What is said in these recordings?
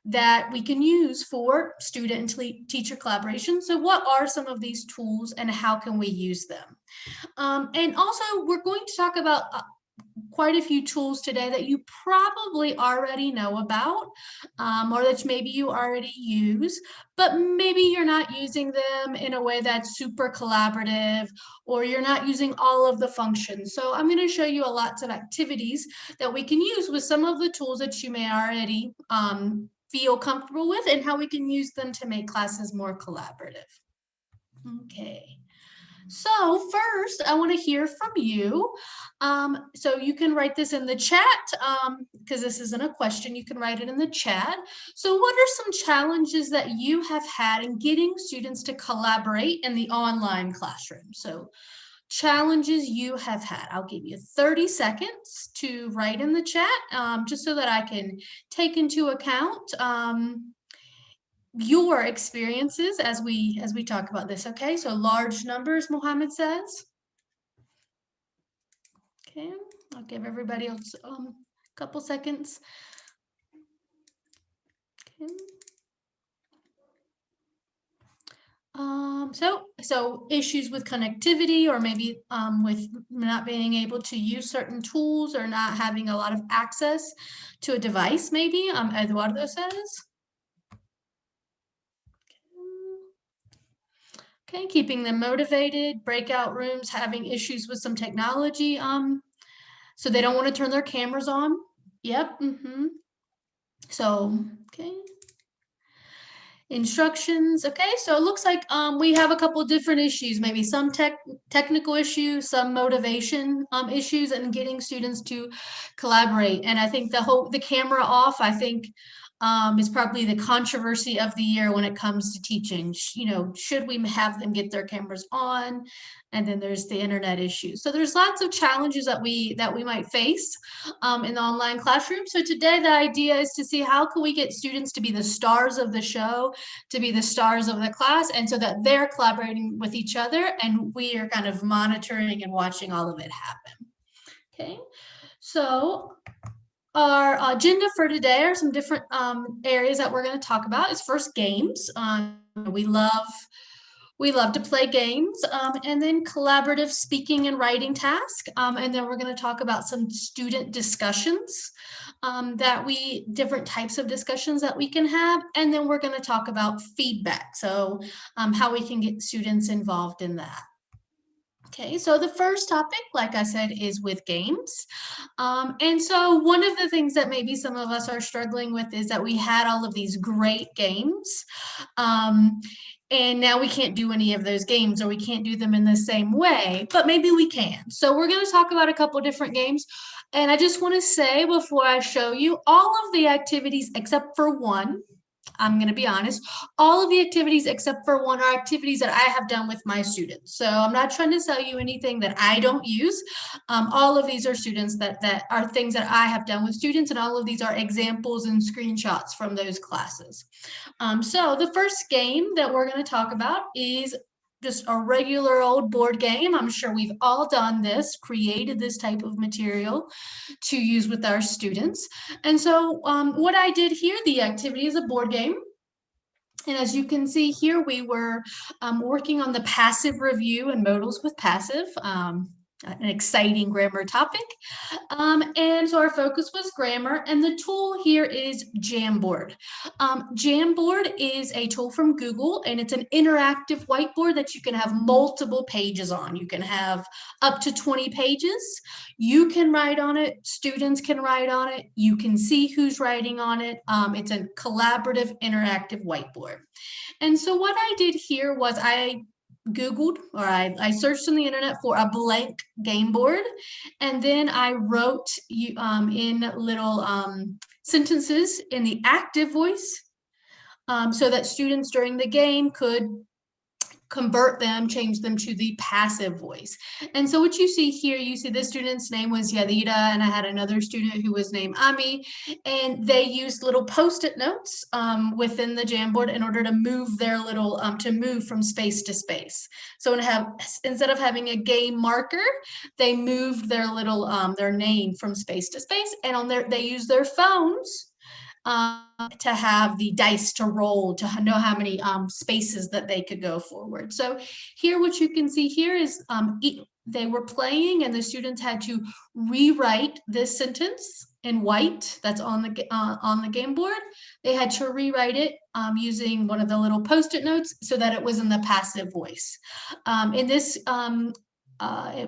that we can use for student and teacher collaboration. So what are some of these tools and how can we use them? And also, we're going to talk about quite a few tools today that you probably already know about, or that maybe you already use, but maybe you're not using them in a way that's super collaborative, or you're not using all of the functions. So I'm going to show you lots of activities that we can use with some of the tools that you may already feel comfortable with, and how we can use them to make classes more collaborative. Okay. So first, I want to hear from you. So you can write this in the chat, because this isn't a question. You can write it in the chat. So what are some challenges that you have had in getting students to collaborate in the online classroom? So challenges you have had. I'll give you 30 seconds to write in the chat, just so that I can take into account your experiences as we talk about this. Okay, so large numbers, Mohammed says. Okay, I'll give everybody else a couple seconds. Okay. So issues with connectivity, or maybe with not being able to use certain tools, or not having a lot of access to a device, maybe, Eduardo says. Okay, keeping them motivated, breakout rooms, having issues with some technology, so they don't want to turn their cameras on. Yep. So, okay. Instructions. Okay, so it looks like we have a couple different issues, maybe some technical issues, some motivation issues, and getting students to collaborate. And I think the camera off, I think, is probably the controversy of the year when it comes to teaching. Should we have them get their cameras on? And then there's the internet issues. So there's lots of challenges that we might face in the online classroom. So today the idea is to see how can we get students to be the stars of the show, to be the stars of the class, and so that they're collaborating with each other and we are kind of monitoring and watching all of it happen. Okay, so our agenda for today are some different areas that we're going to talk about. Is first games. We love to play games, and then collaborative speaking and writing task. And then we're going to talk about some student discussions, different types of discussions that we can have. And then we're going to talk about feedback. So how we can get students involved in that. Okay, so the first topic, like I said, is with games. And so one of the things that maybe some of us are struggling with is that we had all of these great games. And now we can't do any of those games, or we can't do them in the same way, but maybe we can. So we're going to talk about a couple different games. And I just want to say before I show you, all of the activities except for one, I'm going to be honest, all of the activities except for one are activities that I have done with my students. So I'm not trying to sell you anything that I don't use. All of these are students that are things that I have done with students, and all of these are examples and screenshots from those classes. So the first game that we're going to talk about is just a regular old board game. I'm sure we've all done this, created this type of material to use with our students. And so what I did here, the activity is a board game. And as you can see here, we were working on the passive review and modals with passive. An exciting grammar topic. And so our focus was grammar, and the tool here is Jamboard. Jamboard is a tool from Google, and it's an interactive whiteboard that you can have multiple pages on. You can have up to 20 pages. You can write on it, students can write on it, you can see who's writing on it. It's a collaborative, interactive whiteboard. And so what I did here was I Googled, or I searched on the internet for a blank game board, and then I wrote in little sentences in the active voice, so that students during the game could convert them, change them to the passive voice. And so what you see here, you see this student's name was Yadira, and I had another student who was named Ami, and they used little Post-it notes within the Jamboard in order to move their little, to move from space to space. So instead of having a game marker, they moved their little, their name from space to space, and they used their phones to have the dice to roll to know how many spaces that they could go forward. So here, what you can see here is they were playing and the students had to rewrite this sentence in white that's on the game board. They had to rewrite it using one of the little Post-it notes so that it was in the passive voice. In this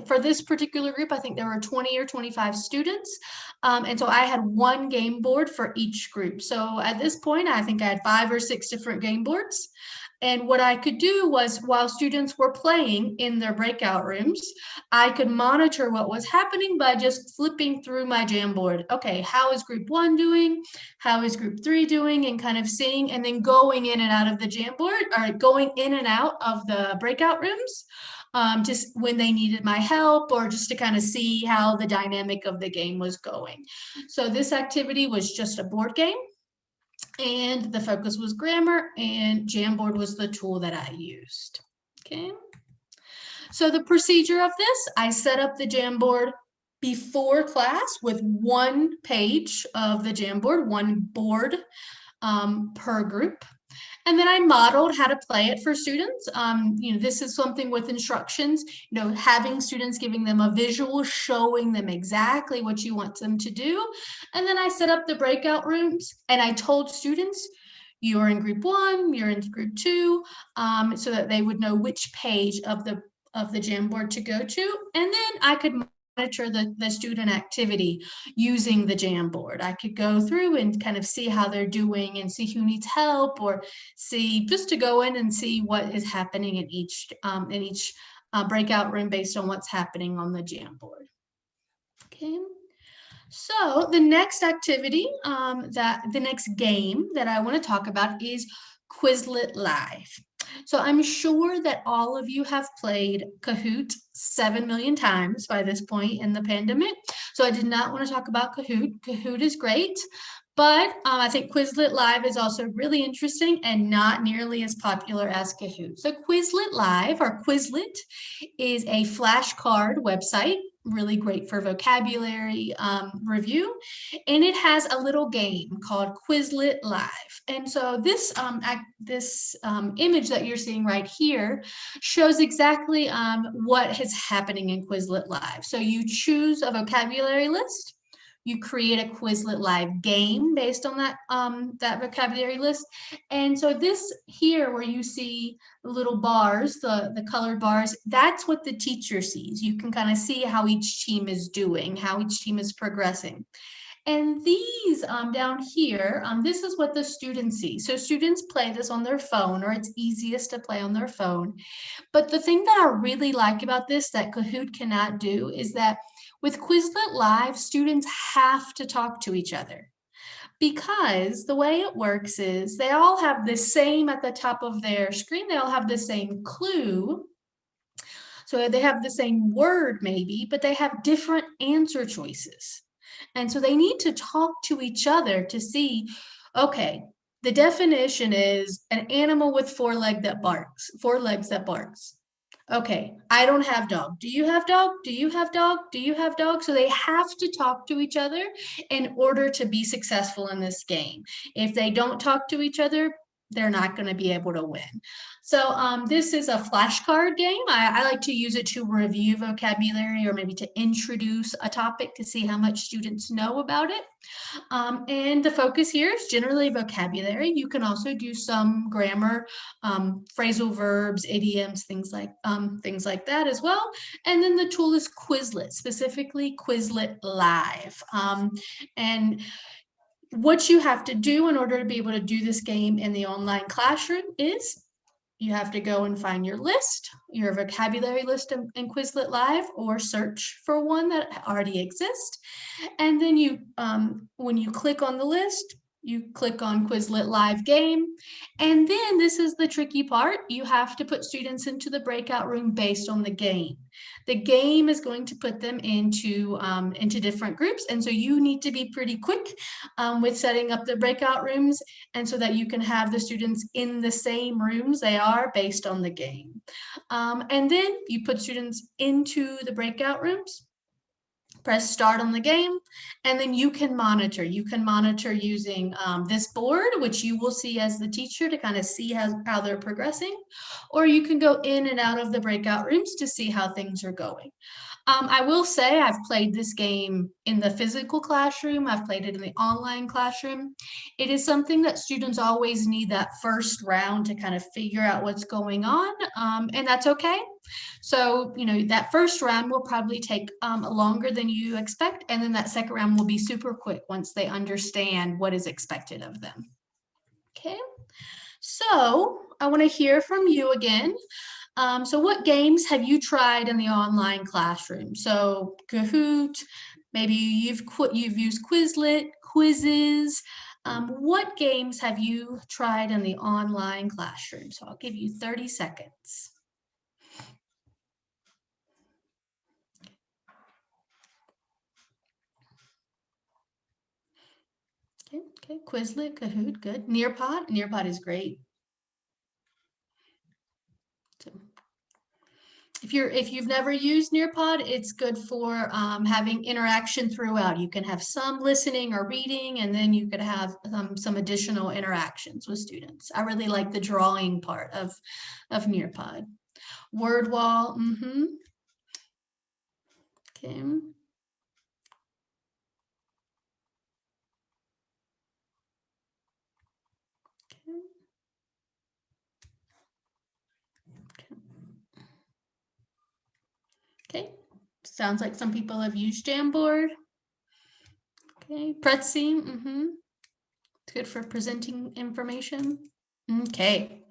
for this particular group, I think there were 20 or 25 students. And so I had one game board for each group. So at this point, I think I had 5 or 6 different game boards. And what I could do was, while students were playing in their breakout rooms, I could monitor what was happening by just flipping through my Jamboard. Okay, how is group 1 doing? How is group 3 doing? And kind of seeing, and then going in and out of the Jamboard, or going in and out of the breakout rooms, just when they needed my help, or just to kind of see how the dynamic of the game was going. So this activity was just a board game, and the focus was grammar, and Jamboard was the tool that I used. Okay. So the procedure of this, I set up the Jamboard before class with one page of the Jamboard, one board per group. And then I modeled how to play it for students. This is something with instructions, having students, giving them a visual, showing them exactly what you want them to do. And then I set up the breakout rooms and I told students, you're in group 1, you're in group 2, so that they would know which page of the Jamboard to go to. And then I could monitor the student activity using the Jamboard. I could go through and kind of see how they're doing and see who needs help, or see, just to go in and see what is happening in each breakout room based on what's happening on the Jamboard. Okay. So the next activity, the next game that I want to talk about is Quizlet Live. So I'm sure that all of you have played Kahoot 7 million times by this point in the pandemic. So I did not want to talk about Kahoot. Kahoot is great, but I think Quizlet Live is also really interesting and not nearly as popular as Kahoot. So Quizlet Live, or Quizlet, is a flashcard website, really great for vocabulary review, and it has a little game called Quizlet Live. And so this image that you're seeing right here shows exactly what is happening in Quizlet Live. So you choose a vocabulary list, you create a Quizlet Live game based on that vocabulary list. And so this here, where you see the little bars, the colored bars, that's what the teacher sees. You can kind of see how each team is doing, how each team is progressing. And these down here, this is what the students see. So students play this on their phone, or it's easiest to play on their phone. But the thing that I really like about this that Kahoot cannot do is that with Quizlet Live, students have to talk to each other, because the way it works is they all have the same at the top of their screen. They all have the same clue. So they have the same word maybe, but they have different answer choices. And so they need to talk to each other to see, okay, the definition is an animal with 4 legs that barks. Okay, I don't have dog. Do you have dog? Do you have dog? Do you have dog? So they have to talk to each other in order to be successful in this game. If they don't talk to each other, they're not going to be able to win. So this is a flashcard game. I like to use it to review vocabulary, or maybe to introduce a topic to see how much students know about it. And the focus here is generally vocabulary. You can also do some grammar, phrasal verbs, idioms, things like that as well. And then the tool is Quizlet, specifically Quizlet Live. And what you have to do in order to be able to do this game in the online classroom is you have to go and find your list, your vocabulary list in Quizlet Live, or search for one that already exists. And then you, when you click on the list, you click on Quizlet Live Game. And then this is the tricky part. You have to put students into the breakout room based on the game. The game is going to put them into different groups. And so you need to be pretty quick with setting up the breakout rooms, and so that you can have the students in the same rooms they are based on the game. And then you put students into the breakout rooms. press start on the game, and then you can monitor. You can monitor using this board, which you will see as the teacher to kind of see how they're progressing, or you can go in and out of the breakout rooms to see how things are going. I will say I've played this game in the physical classroom. I've played it in the online classroom. It is something that students always need that first round to kind of figure out what's going on, and that's okay. So, that first round will probably take longer than you expect, and then that second round will be super quick once they understand what is expected of them. Okay, so I want to hear from you again. So what games have you tried in the online classroom? So Kahoot, maybe you've used Quizlet, quizzes. What games have you tried in the online classroom? So I'll give you 30 seconds. Okay, Quizlet, Kahoot, good. Nearpod is great. So, if you've never used Nearpod, it's good for having interaction throughout. You can have some listening or reading, and then you could have some additional interactions with students. I really like the drawing part of Nearpod. WordWall, okay. Okay, sounds like some people have used Jamboard. Okay, Prezi, it's good for presenting information. Okay,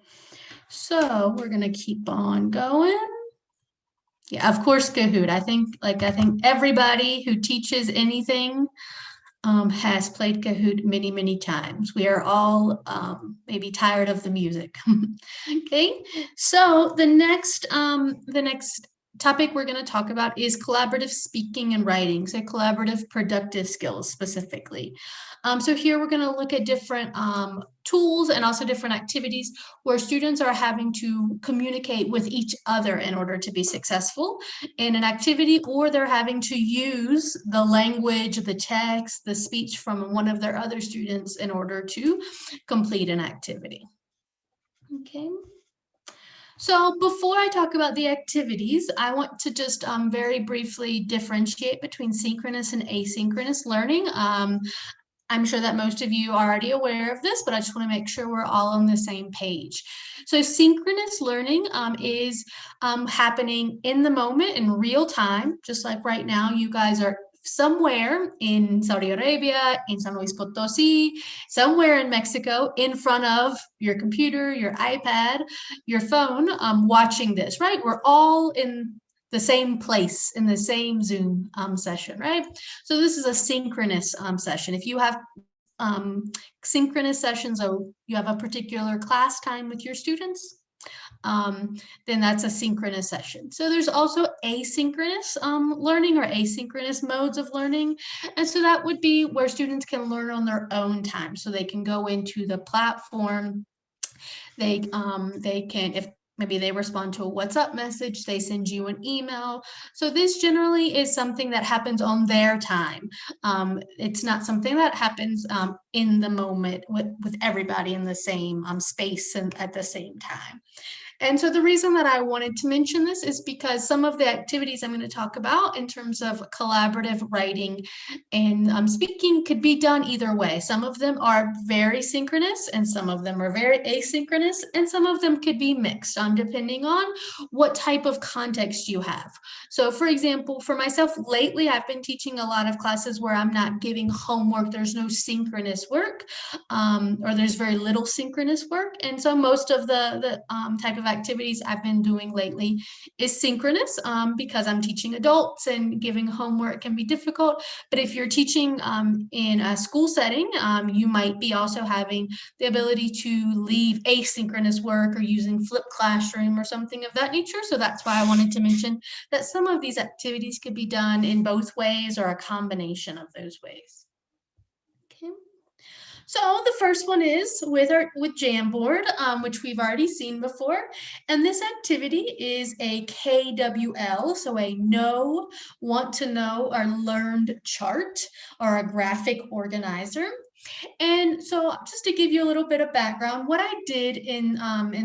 so we're gonna keep on going. Yeah, of course, Kahoot. I think everybody who teaches anything has played Kahoot many, many times. We are all maybe tired of the music. Okay, so the next topic we're going to talk about is collaborative speaking and writing, so collaborative productive skills specifically. So here we're going to look at different tools and also different activities where students are having to communicate with each other in order to be successful in an activity, or they're having to use the language, the text, the speech from one of their other students in order to complete an activity. Okay. So before I talk about the activities, I want to just very briefly differentiate between synchronous and asynchronous learning. I'm sure that most of you are already aware of this, but I just want to make sure we're all on the same page. So synchronous learning is happening in the moment in real time, just like right now you guys are somewhere in Saudi Arabia, in San Luis Potosi, somewhere in Mexico, in front of your computer, your iPad, your phone, watching this, right? We're all in the same place in the same Zoom session, right? So this is a synchronous session. If you have synchronous sessions, so you have a particular class time with your students, then that's a synchronous session. So there's also asynchronous learning or asynchronous modes of learning. And so that would be where students can learn on their own time. So they can go into the platform, they can, if maybe they respond to a WhatsApp message, they send you an email. So this generally is something that happens on their time. It's not something that happens in the moment with everybody in the same space and at the same time. And so the reason that I wanted to mention this is because some of the activities I'm going to talk about in terms of collaborative writing and speaking could be done either way. Some of them are very synchronous and some of them are very asynchronous, and some of them could be mixed depending on what type of context you have. So for example, for myself lately, I've been teaching a lot of classes where I'm not giving homework. There's no synchronous work, or there's very little synchronous work. And so most of the type of activities I've been doing lately is synchronous because I'm teaching adults and giving homework can be difficult. But if you're teaching in a school setting, you might be also having the ability to leave asynchronous work or using flipped classroom or something of that nature. So that's why I wanted to mention that some of these activities could be done in both ways or a combination of those ways. Okay. So the first one is with Jamboard, which we've already seen before. And this activity is a KWL, so a know, want to know, or learned chart, or a graphic organizer. And so just to give you a little bit of background, what I did in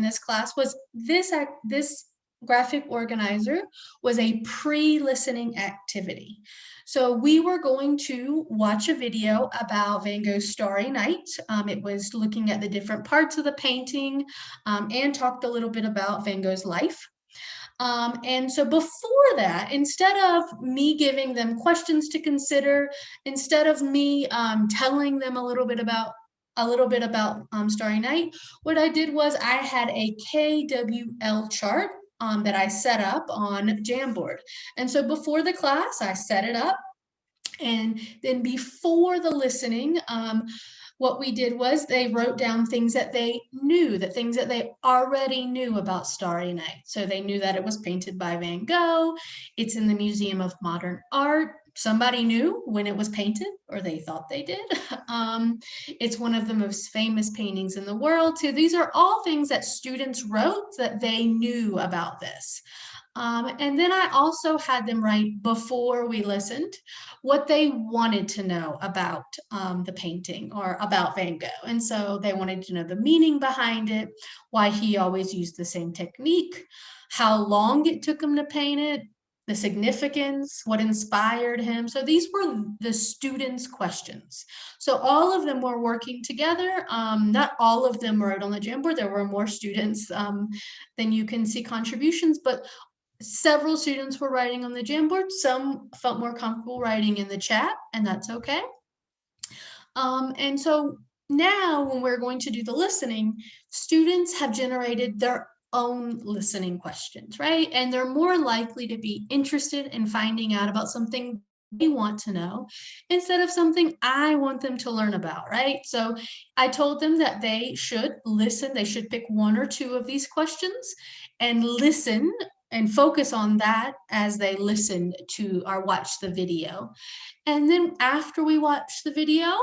this class was this graphic organizer was a pre-listening activity. So we were going to watch a video about Van Gogh's Starry Night. It was looking at the different parts of the painting and talked a little bit about Van Gogh's life. And so before that, instead of me giving them questions to consider, instead of me telling them a little bit about Starry Night, what I did was I had a KWL chart that I set up on Jamboard. And so before the class, I set it up. And then before the listening, what we did was they wrote down things that they knew, the things that they already knew about Starry Night. So they knew that it was painted by Van Gogh. It's in the Museum of Modern Art. Somebody knew when it was painted, or they thought they did. It's one of the most famous paintings in the world. So these are all things that students wrote that they knew about this. And then I also had them write before we listened what they wanted to know about the painting or about Van Gogh. And so they wanted to know the meaning behind it, why he always used the same technique, how long it took him to paint it, the significance, what inspired him. So these were the students' questions. So all of them were working together. Not all of them wrote on the Jamboard. There were more students than you can see contributions, but several students were writing on the Jamboard. Some felt more comfortable writing in the chat, and that's okay. And so now when we're going to do the listening, students have generated their own listening questions, right? And they're more likely to be interested in finding out about something they want to know instead of something I want them to learn about, right? So I told them that they should listen, they should pick one or two of these questions and listen and focus on that as they listen to or watch the video. And then after we watch the video,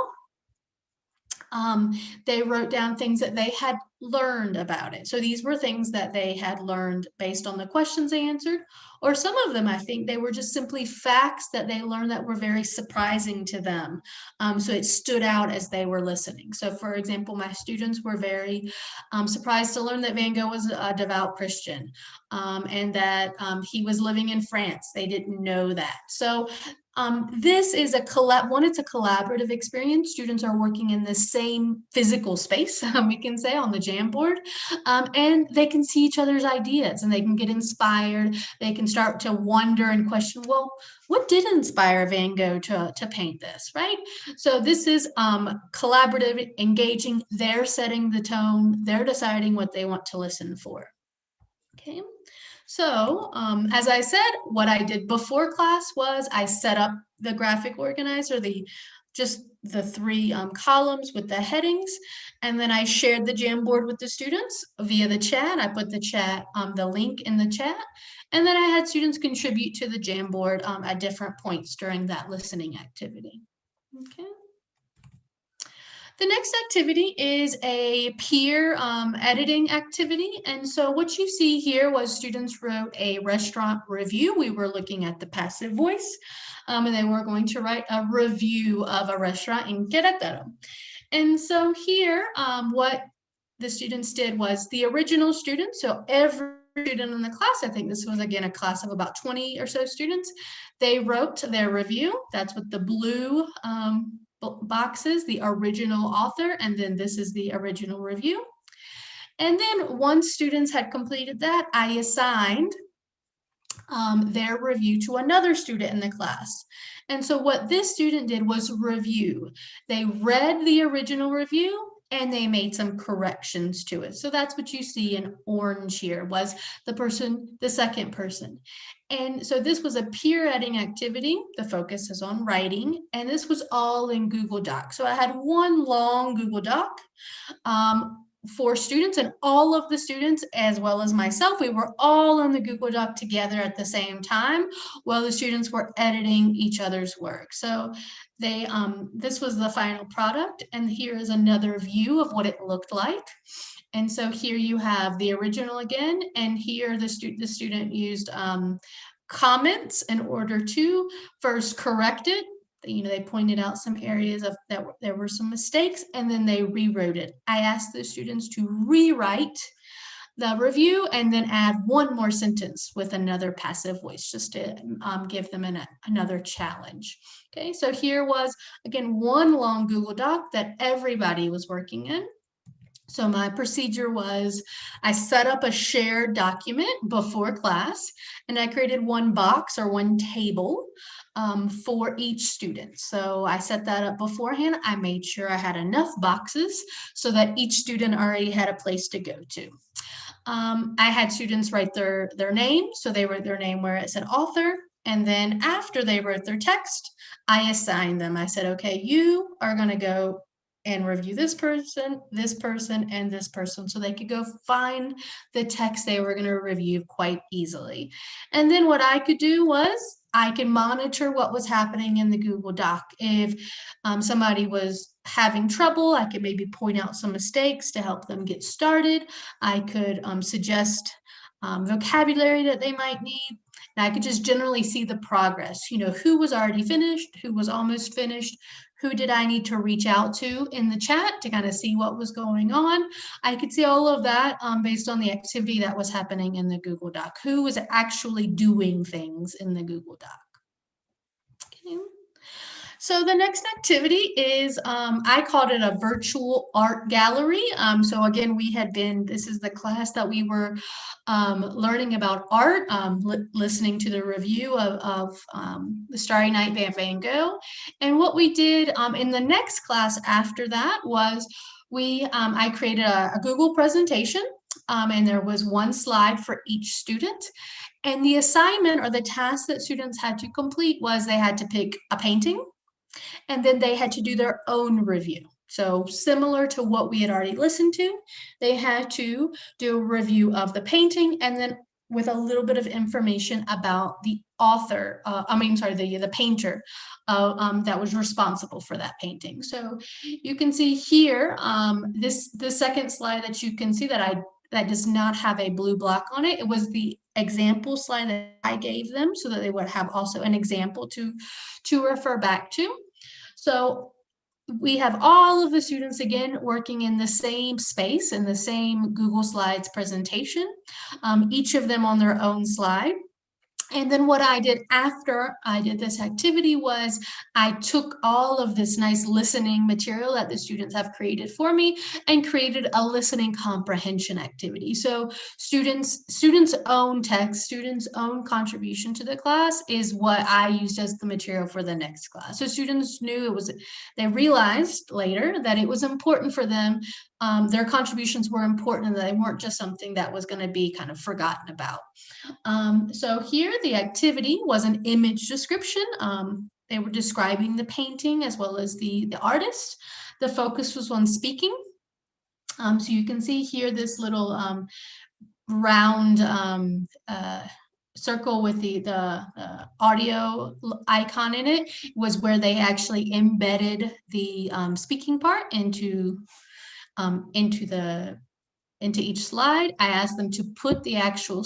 they wrote down things that they had learned about it. So these were things that they had learned based on the questions they answered, or some of them, I think they were just simply facts that they learned that were very surprising to them. So it stood out as they were listening. So for example, my students were very surprised to learn that Van Gogh was a devout Christian and that he was living in France. They didn't know that. So this is it's a collaborative experience. Students are working in the same physical space, we can say, on the Jamboard, and they can see each other's ideas and they can get inspired. They can start to wonder and question, well, what did inspire Van Gogh to paint this, right? So this is collaborative, engaging. They're setting the tone. They're deciding what they want to listen for. Okay. So as I said, what I did before class was I set up the graphic organizer, just the three columns with the headings, and then I shared the Jamboard with the students via the chat. I put the link in the chat, and then I had students contribute to the Jamboard at different points during that listening activity. Okay. The next activity is a peer editing activity. And so what you see here was students wrote a restaurant review. We were looking at the passive voice, and they were going to write a review of a restaurant in Querétaro. And so here, what the students did was the original students, so every student in the class, I think this was again a class of about 20 or so students, they wrote their review. That's what the blue boxes, the original author, and then this is the original review. And then once students had completed that, I assigned their review to another student in the class. And so what this student did was review. They read the original review and they made some corrections to it. So that's what you see in orange here was the second person. And so this was a peer editing activity. The focus is on writing, and this was all in Google Docs. So I had one long Google Doc 4 students, and all of the students, as well as myself, we were all on the Google Doc together at the same time while the students were editing each other's work. So they, this was the final product, and here is another view of what it looked like. And so here you have the original again, and here the student used comments in order to first correct it. They pointed out some areas of that there were some mistakes, and then they rewrote it. I asked the students to rewrite the review and then add one more sentence with another passive voice, just to give them another challenge. Okay, so here was, again, one long Google Doc that everybody was working in. So my procedure was I set up a shared document before class, and I created one box or one table for each student. So I set that up beforehand. I made sure I had enough boxes so that each student already had a place to go to. I had students write their name, so they wrote their name where it said author. And then after they wrote their text, I assigned them. I said, okay, you are going to go and review this person, and this person, so they could go find the text they were going to review quite easily. And then what I could do was I could monitor what was happening in the Google Doc. If somebody was having trouble, I could maybe point out some mistakes to help them get started. I could suggest vocabulary that they might need. And I could just generally see the progress, who was already finished, who was almost finished, who did I need to reach out to in the chat to kind of see what was going on. I could see all of that based on the activity that was happening in the Google Doc, who was actually doing things in the Google Doc. Okay. So the next activity is, I called it a virtual art gallery. So again, this is the class that we were learning about art, listening to the review of The Starry Night by Van Gogh. And what we did in the next class after that was I created a Google presentation, and there was one slide for each student. And the assignment or the task that students had to complete was they had to pick a painting, and then they had to do their own review. So similar to what we had already listened to, they had to do a review of the painting, and then with a little bit of information about the author, the painter that was responsible for that painting. So you can see here, the second slide that you can see that does not have a blue block on it. It was the example slide that I gave them so that they would have also an example to refer back to. So we have all of the students again working in the same space, in the same Google Slides presentation, each of them on their own slide. And then what I did after I did this activity was I took all of this nice listening material that the students have created for me and created a listening comprehension activity. So students' own text, students' own contribution to the class is what I used as the material for the next class. So students knew they realized later that it was important for them. Their contributions were important, and that they weren't just something that was going to be kind of forgotten about. So here the activity was an image description. They were describing the painting as well as the artist. The focus was on speaking. So you can see here this little round circle with the audio icon in it was where they actually embedded the speaking part into each slide. I asked them to put the actual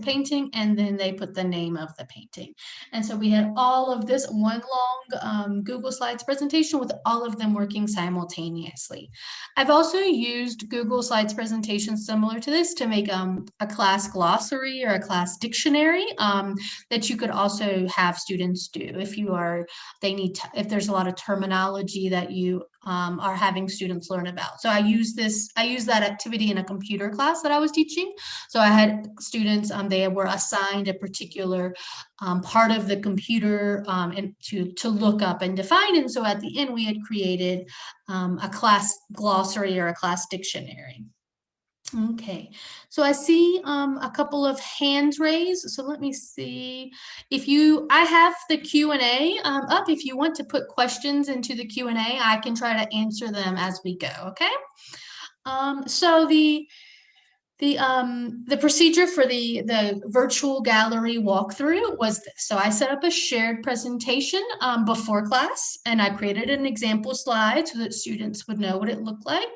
painting, and then they put the name of the painting. And so we had all of this one long Google Slides presentation with all of them working simultaneously. I've also used Google Slides presentations similar to this to make a class glossary or a class dictionary that you could also have students do if there's a lot of terminology that you are having students learn about. So I use that activity in a computer class that I was teaching. So I had students, they were assigned a particular part of the computer and to look up and define. And so at the end, we had created a class glossary or a class dictionary. Okay, so I see a couple of hands raised. So let me see I have the Q&A up. If you want to put questions into the Q&A, I can try to answer them as we go, okay? So the procedure for the virtual gallery walkthrough was this. So I set up a shared presentation before class, and I created an example slide so that students would know what it looked like.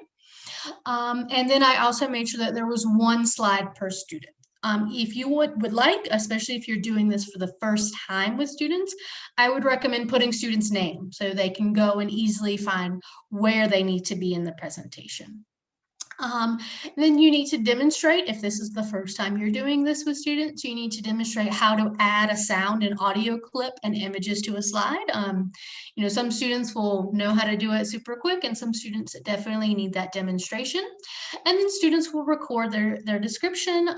And then I also made sure that there was one slide per student. If you would like, especially if you're doing this for the first time with students, I would recommend putting students' name so they can go and easily find where they need to be in the presentation. Then you need to demonstrate, if this is the first time you're doing this with students, you need to demonstrate how to add a sound and audio clip and images to a slide. Some students will know how to do it super quick, and some students definitely need that demonstration. And then students will record their description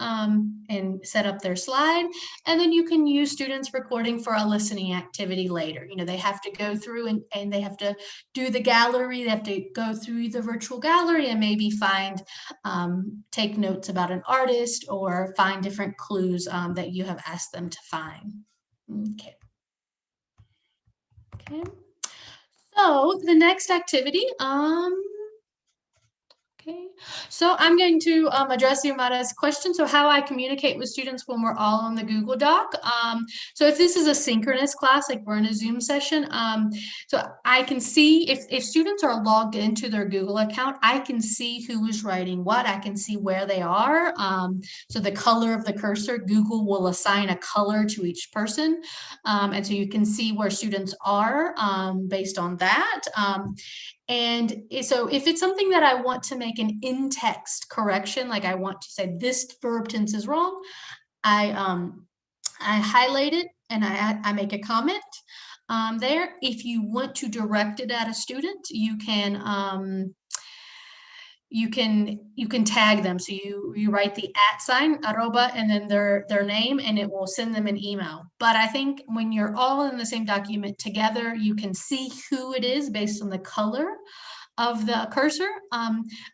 and set up their slide. And then you can use students recording for a listening activity later. They have to go through and they have to do the gallery. They have to go through the virtual gallery and maybe take notes about an artist or find different clues that you have asked them to find. Okay. So the next activity, okay, so I'm going to address Xiomara's question. So how I communicate with students when we're all on the Google Doc. So if this is a synchronous class, like we're in a Zoom session, so I can see if students are logged into their Google account, I can see who is writing what. I can see where they are. So the color of the cursor, Google will assign a color to each person. And so you can see where students are based on that. And so if it's something that I want to make an in-text correction, like I want to say this verb tense is wrong, I highlight it and I make a comment there. If you want to direct it at a student, you can tag them. So you write the @ arroba and then their name, and it will send them an email. But I think when you're all in the same document together, you can see who it is based on the color of the cursor.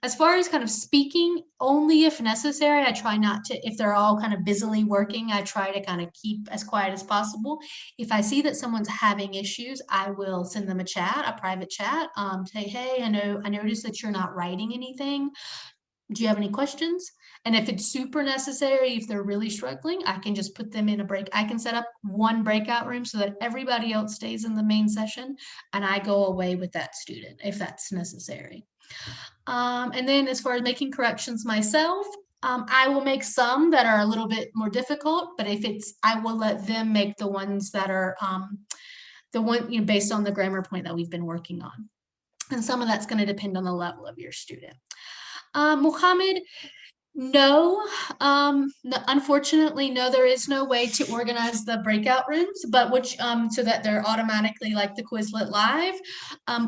As far as kind of speaking, only if necessary, I try not to, if they're all kind of busily working, I try to kind of keep as quiet as possible. If I see that someone's having issues, I will send them a private chat, say, hey, I noticed that you're not writing anything. Do you have any questions? And if it's super necessary, if they're really struggling, I can just put them in a break. I can set up one breakout room so that everybody else stays in the main session and I go away with that student if that's necessary. And then as far as making corrections myself, I will make some that are a little bit more difficult, but I will let them make the ones that are based on the grammar point that we've been working on. And some of that's going to depend on the level of your student. Muhammad, no, unfortunately, no, there is no way to organize the breakout rooms, but so that they're automatically like the Quizlet Live.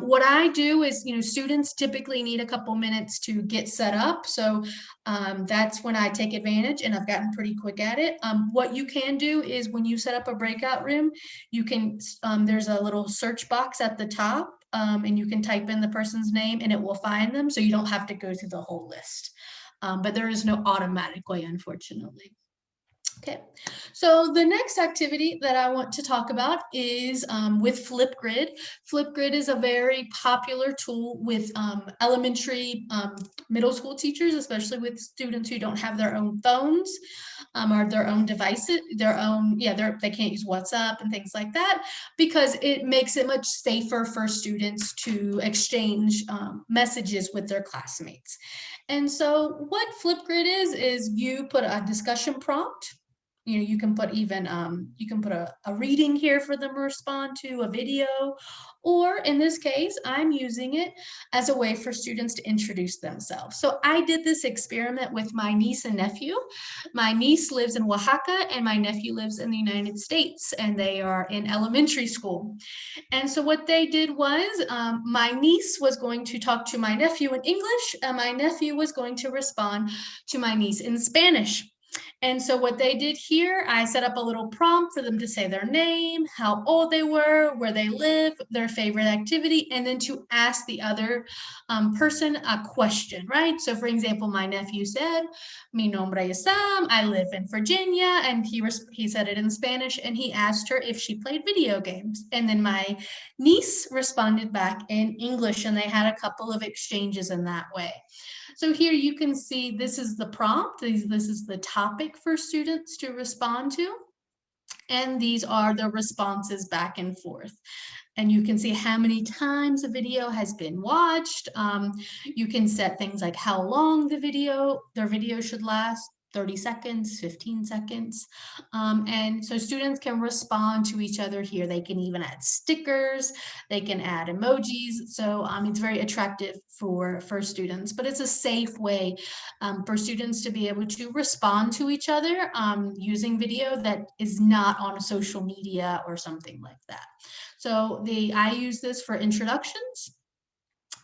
What I do is, students typically need a couple minutes to get set up. So that's when I take advantage, and I've gotten pretty quick at it. What you can do is when you set up a breakout room, you can, there's a little search box at the top. And you can type in the person's name and it will find them. So you don't have to go through the whole list. But there is no automatic way, unfortunately. Okay, so the next activity that I want to talk about is with Flipgrid. Flipgrid is a very popular tool with elementary, middle school teachers, especially with students who don't have their own phones or their own devices, they can't use WhatsApp and things like that, because it makes it much safer for students to exchange messages with their classmates. And so what Flipgrid is you put a discussion prompt. You can put even, you can put a reading here for them to respond to, a video, or in this case, I'm using it as a way for students to introduce themselves. So I did this experiment with my niece and nephew. My niece lives in Oaxaca and my nephew lives in the United States, and they are in elementary school. And so what they did was my niece was going to talk to my nephew in English, and my nephew was going to respond to my niece in Spanish. And so what they did here, I set up a little prompt for them to say their name, how old they were, where they live, their favorite activity, and then to ask the other person a question, right? So for example, my nephew said, mi nombre es Sam, I live in Virginia, and he said it in Spanish, and he asked her if she played video games. And then my niece responded back in English, and they had a couple of exchanges in that way. So here you can see this is the prompt, this is the topic for students to respond to, and these are the responses back and forth. And you can see how many times a video has been watched. You can set things like how long their video should last, 30 seconds, 15 seconds. And so students can respond to each other here. They can even add stickers, they can add emojis. So it's very attractive for students, but it's a safe way for students to be able to respond to each other using video that is not on social media or something like that. So I use this for introductions.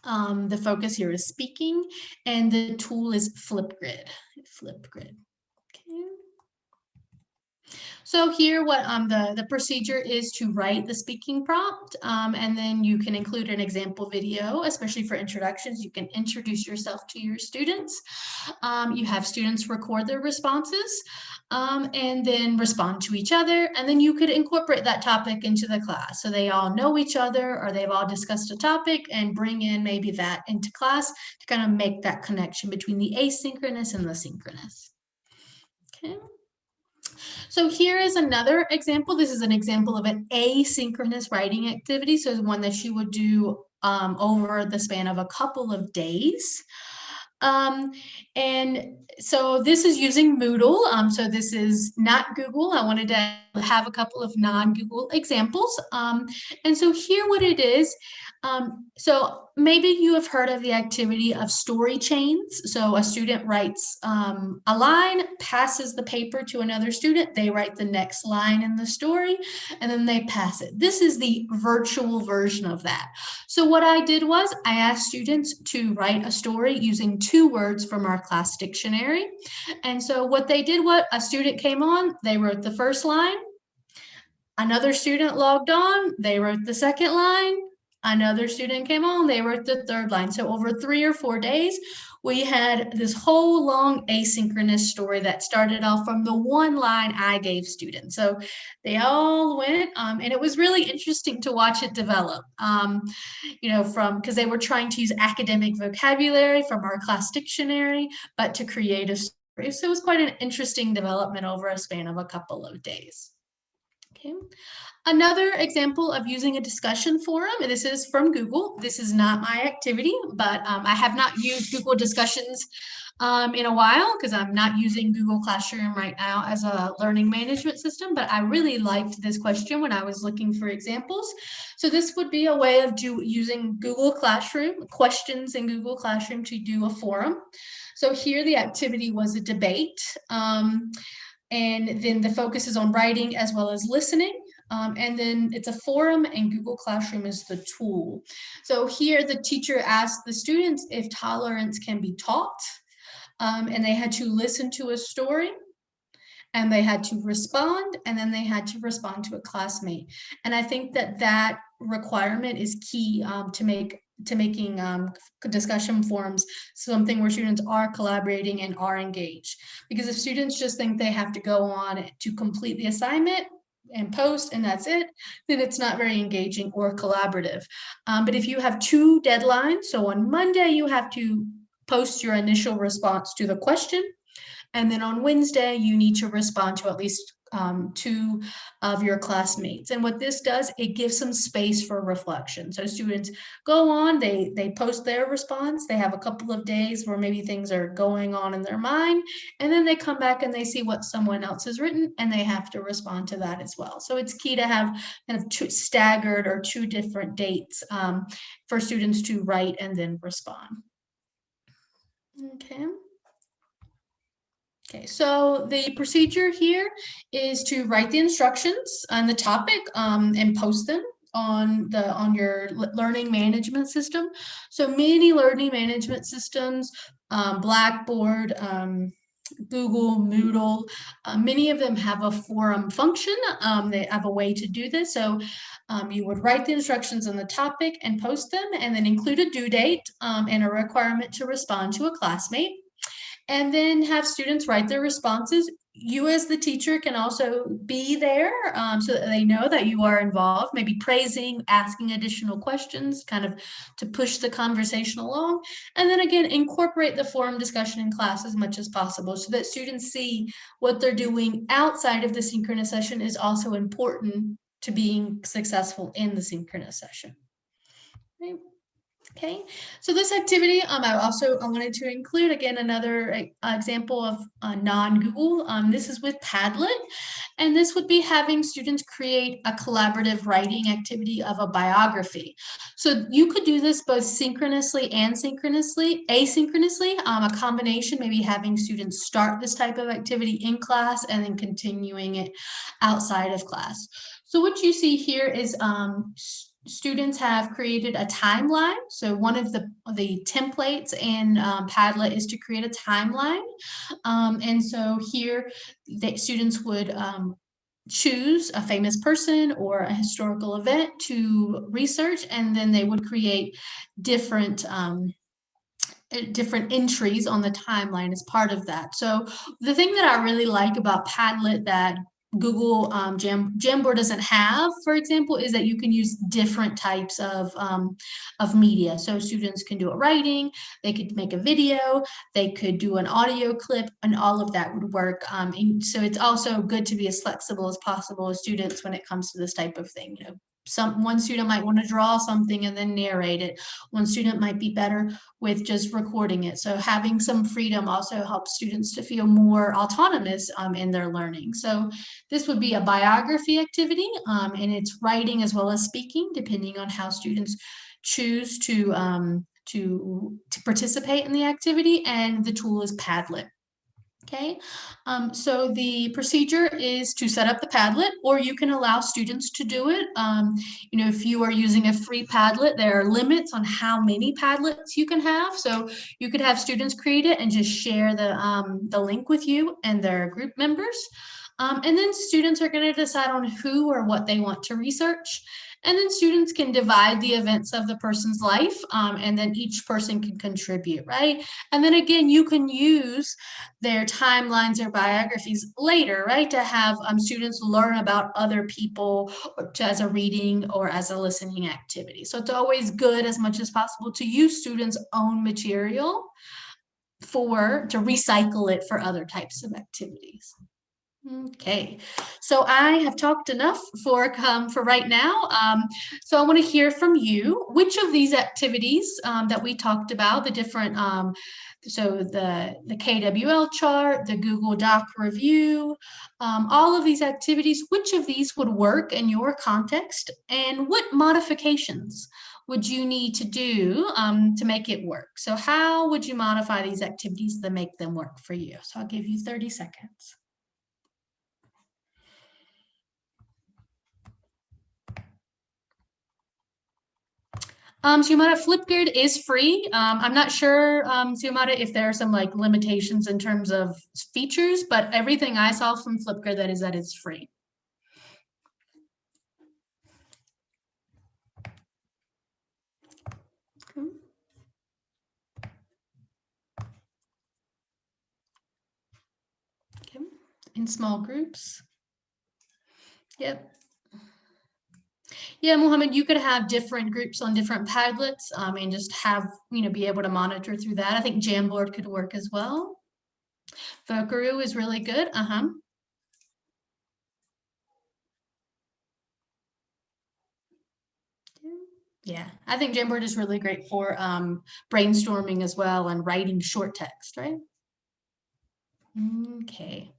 The focus here is speaking, and the tool is Flipgrid. Flipgrid. Okay. So here what the procedure is to write the speaking prompt, and then you can include an example video, especially for introductions. You can introduce yourself to your students. You have students record their responses and then respond to each other, and then you could incorporate that topic into the class. So they all know each other, or they've all discussed a topic, and bring in maybe that into class to kind of make that connection between the asynchronous and the synchronous. Okay. So here is another example. This is an example of an asynchronous writing activity. So it's one that you would do over the span of a couple of days. And so this is using Moodle. So this is not Google. I wanted to have a couple of non-Google examples. And so here what it is, so maybe you have heard of the activity of story chains. So a student writes a line, passes the paper to another student, they write the next line in the story, and then they pass it. This is the virtual version of that. So what I did was I asked students to write a story using 2 words from our class dictionary. And so what they did, a student came on, they wrote the first line, another student logged on, they wrote the second line, another student came on, they wrote the third line. So over 3 or 4 days, we had this whole long asynchronous story that started off from the one line I gave students. So they all went, and it was really interesting to watch it develop, because they were trying to use academic vocabulary from our class dictionary, but to create a story. So it was quite an interesting development over a span of a couple of days. Okay. Another example of using a discussion forum, and this is from Google. This is not my activity, but I have not used Google Discussions in a while because I'm not using Google Classroom right now as a learning management system, but I really liked this question when I was looking for examples. So this would be a way of using Google Classroom, questions in Google Classroom to do a forum. So here the activity was a debate. And then the focus is on writing as well as listening. And then it's a forum, and Google Classroom is the tool. So here the teacher asked the students if tolerance can be taught, and they had to listen to a story, and they had to respond, and then they had to respond to a classmate. And I think that requirement is key to making discussion forums something where students are collaborating and are engaged. Because if students just think they have to go on to complete the assignment and post and that's it, then it's not very engaging or collaborative. But if you have 2 deadlines, so on Monday you have to post your initial response to the question, and then on Wednesday you need to respond to at least 2 of your classmates. And what this does, it gives some space for reflection. So students go on, they post their response, they have a couple of days where maybe things are going on in their mind, and then they come back and they see what someone else has written, and they have to respond to that as well. So it's key to have kind of 2 staggered or 2 different dates for students to write and then respond. Okay. Okay, so the procedure here is to write the instructions on the topic and post them on your learning management system. So many learning management systems, Blackboard, Google, Moodle, many of them have a forum function. They have a way to do this. So you would write the instructions on the topic and post them, and then include a due date and a requirement to respond to a classmate, and then have students write their responses. You as the teacher can also be there so that they know that you are involved, maybe praising, asking additional questions, kind of to push the conversation along. And then again, incorporate the forum discussion in class as much as possible so that students see what they're doing outside of the synchronous session is also important to being successful in the synchronous session. Okay. Okay, so this activity, I wanted to include, again, another example of non-Google. This is with Padlet, and this would be having students create a collaborative writing activity of a biography. So you could do this both synchronously and asynchronously, a combination, maybe having students start this type of activity in class and then continuing it outside of class. So what you see here is students have created a timeline. So one of the templates in Padlet is to create a timeline. And so here the students would choose a famous person or a historical event to research, and then they would create different entries on the timeline as part of that. So the thing that I really like about Padlet that Google Jamboard doesn't have, for example, is that you can use different types of media. So students can do a writing, they could make a video, they could do an audio clip, and all of that would work. And so it's also good to be as flexible as possible as students when it comes to this type of thing. You know, one student might want to draw something and then narrate it. One student might be better with just recording it. So having some freedom also helps students to feel more autonomous in their learning. So this would be a biography activity, and it's writing as well as speaking, depending on how students choose to participate in the activity, and the tool is Padlet. Okay, so the procedure is to set up the Padlet, or you can allow students to do it. You know, if you are using a free Padlet, there are limits on how many Padlets you can have. So you could have students create it and just share the link with you and their group members. And then students are going to decide on who or what they want to research. And then students can divide the events of the person's life, and then each person can contribute, right? And then again, you can use their timelines or biographies later, right, to have students learn about other people or as a reading or as a listening activity. So it's always good as much as possible to use students' own material to recycle it for other types of activities. Okay, so I have talked enough for right now. So I want to hear from you. Which of these activities that we talked about, the different, so the KWL chart, the Google Doc review, all of these activities, which of these would work in your context, and what modifications would you need to do to make it work? So how would you modify these activities to make them work for you? So I'll give you 30 seconds. Xiomara, Flipgrid is free. I'm not sure, Xiomara, if there are some like limitations in terms of features, but everything I saw from Flipgrid that it's free. Okay. In small groups. Yep. Yeah, Mohammed, you could have different groups on different Padlets and just have, be able to monitor through that. I think Jamboard could work as well. Vocaroo is really good. Yeah, I think Jamboard is really great for brainstorming as well and writing short text, right? Okay.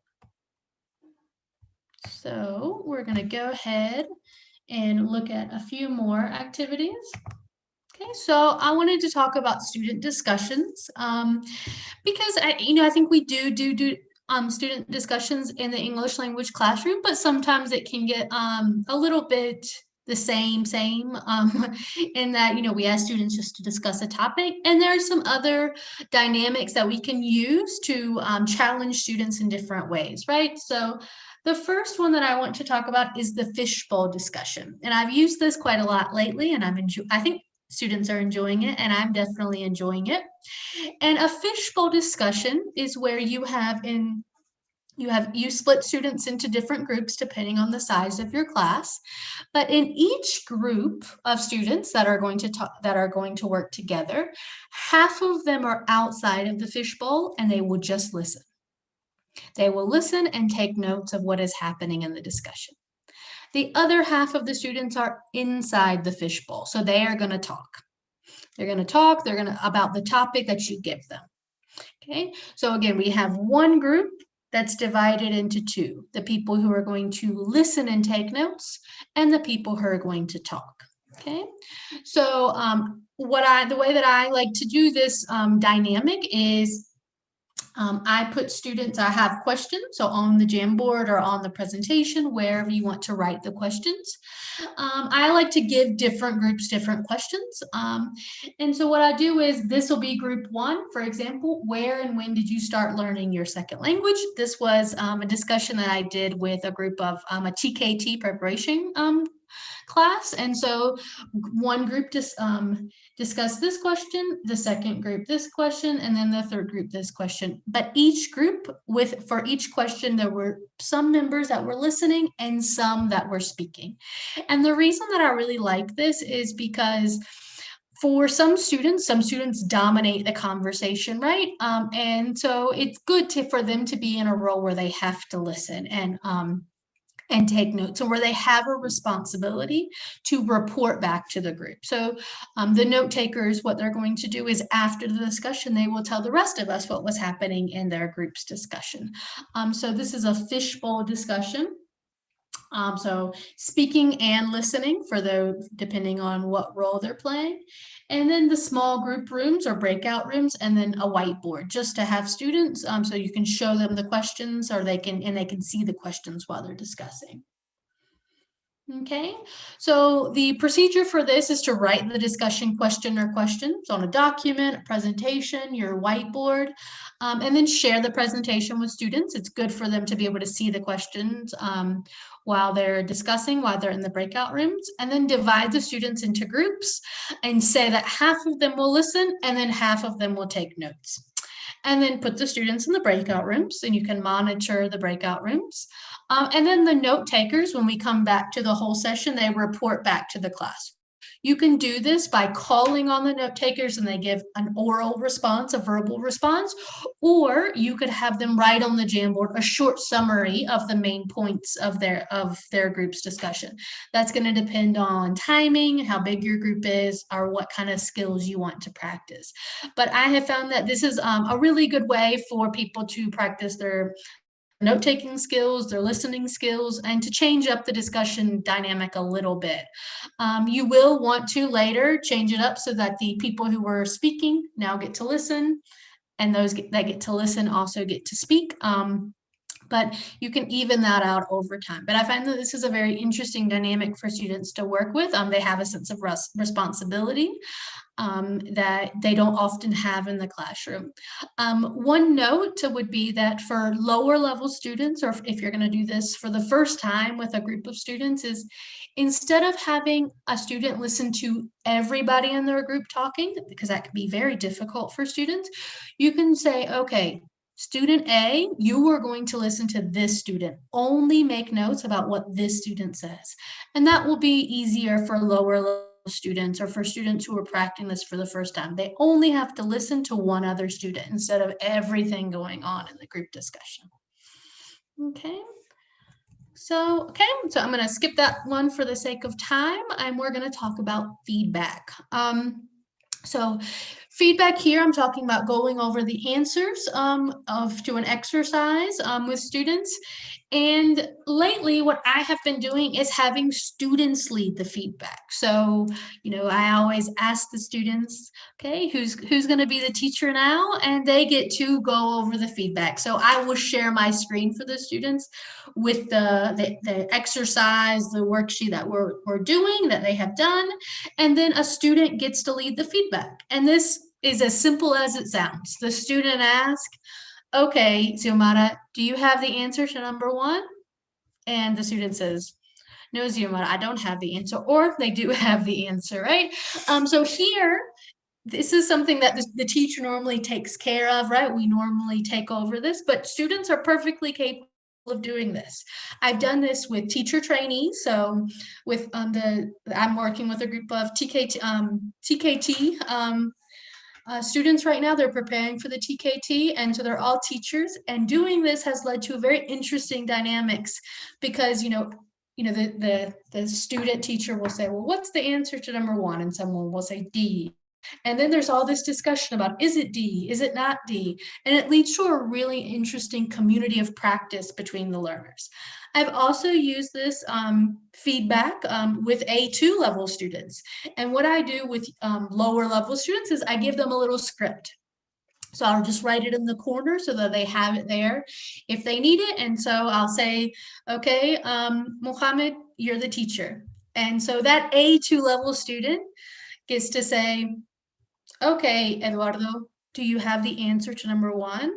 So we're going to go ahead and look at a few more activities. Okay, so I wanted to talk about student discussions because I think we do student discussions in the English language classroom, but sometimes it can get a little bit, the same, in that, we ask students just to discuss a topic. And there are some other dynamics that we can use to challenge students in different ways, right? So the first one that I want to talk about is the fishbowl discussion. And I've used this quite a lot lately, and I think students are enjoying it, and I'm definitely enjoying it. And a fishbowl discussion is where you split students into different groups depending on the size of your class. But in each group of students that are going to work together, half of them are outside of the fishbowl and they will just listen. They will listen and take notes of what is happening in the discussion. The other half of the students are inside the fishbowl, so they are going to talk. They're going to talk about the topic that you give them. Okay, so again, we have one group that's divided into two: the people who are going to listen and take notes, and the people who are going to talk. Okay, so the way that I like to do this dynamic is I have questions, so on the Jamboard or on the presentation, wherever you want to write the questions. I like to give different groups different questions. And so what I do is, this will be group one, for example, where and when did you start learning your second language? This was a discussion that I did with a group of a TKT preparation class. And so one group discussed this question, the second group this question, and then the third group this question. But each group, for each question, there were some members that were listening and some that were speaking. And the reason that I really like this is because for some students dominate the conversation, right? And so it's good for them to be in a role where they have to listen and take notes, and where they have a responsibility to report back to the group. So the note takers, what they're going to do is, after the discussion, they will tell the rest of us what was happening in their group's discussion. So this is a fishbowl discussion. So speaking and listening for those, depending on what role they're playing. And then the small group rooms or breakout rooms, and then a whiteboard just to have students, so you can show them the questions, or they can see the questions while they're discussing. Okay, so the procedure for this is to write the discussion question or questions on a document, a presentation, your whiteboard, and then share the presentation with students. It's good for them to be able to see the questions while they're discussing, while they're in the breakout rooms, and then divide the students into groups and say that half of them will listen and then half of them will take notes. And then put the students in the breakout rooms, and you can monitor the breakout rooms. And then the note takers, when we come back to the whole session, they report back to the class. You can do this by calling on the note takers and they give an oral response, a verbal response, or you could have them write on the Jamboard a short summary of the main points of their group's discussion. That's going to depend on timing, how big your group is, or what kind of skills you want to practice. But I have found that this is a really good way for people to practice their note-taking skills, their listening skills, and to change up the discussion dynamic a little bit. You will want to later change it up so that the people who were speaking now get to listen, and those that get to listen also get to speak. But you can even that out over time. But I find that this is a very interesting dynamic for students to work with. They have a sense of responsibility that they don't often have in the classroom. One note would be that for lower level students, or if you're going to do this for the first time with a group of students, is instead of having a student listen to everybody in their group talking, because that can be very difficult for students, you can say, okay, student A, you are going to listen to this student. Only make notes about what this student says. And that will be easier for lower level students, or for students who are practicing this for the first time. They only have to listen to one other student instead of everything going on in the group discussion. Okay. So I'm going to skip that one for the sake of time, and we're going to talk about feedback. So feedback here, I'm talking about going over the answers to an exercise with students. And lately, what I have been doing is having students lead the feedback. So, I always ask the students, okay, who's going to be the teacher now? And they get to go over the feedback. So I will share my screen for the students with the exercise, the worksheet that we're doing, that they have done. And then a student gets to lead the feedback. And this is as simple as it sounds. The student asks, okay, Xiomara, do you have the answer to number one? And the student says, no, Xiomara, I don't have the answer, or they do have the answer, right? So here, this is something that the teacher normally takes care of, right? We normally take over this, but students are perfectly capable of doing this. I've done this with teacher trainees. So with I'm working with a group of TKT students right now. They're preparing for the TKT, and so they're all teachers. And doing this has led to a very interesting dynamics because the student teacher will say, well, what's the answer to number one? And someone will say D. And then there's all this discussion about, is it D? Is it not D? And it leads to a really interesting community of practice between the learners. I've also used this feedback with A2 level students. And what I do with lower level students is I give them a little script. So I'll just write it in the corner so that they have it there if they need it. And so I'll say, okay, Mohammed, you're the teacher. And so that A2 level student gets to say, okay, Eduardo, do you have the answer to number one?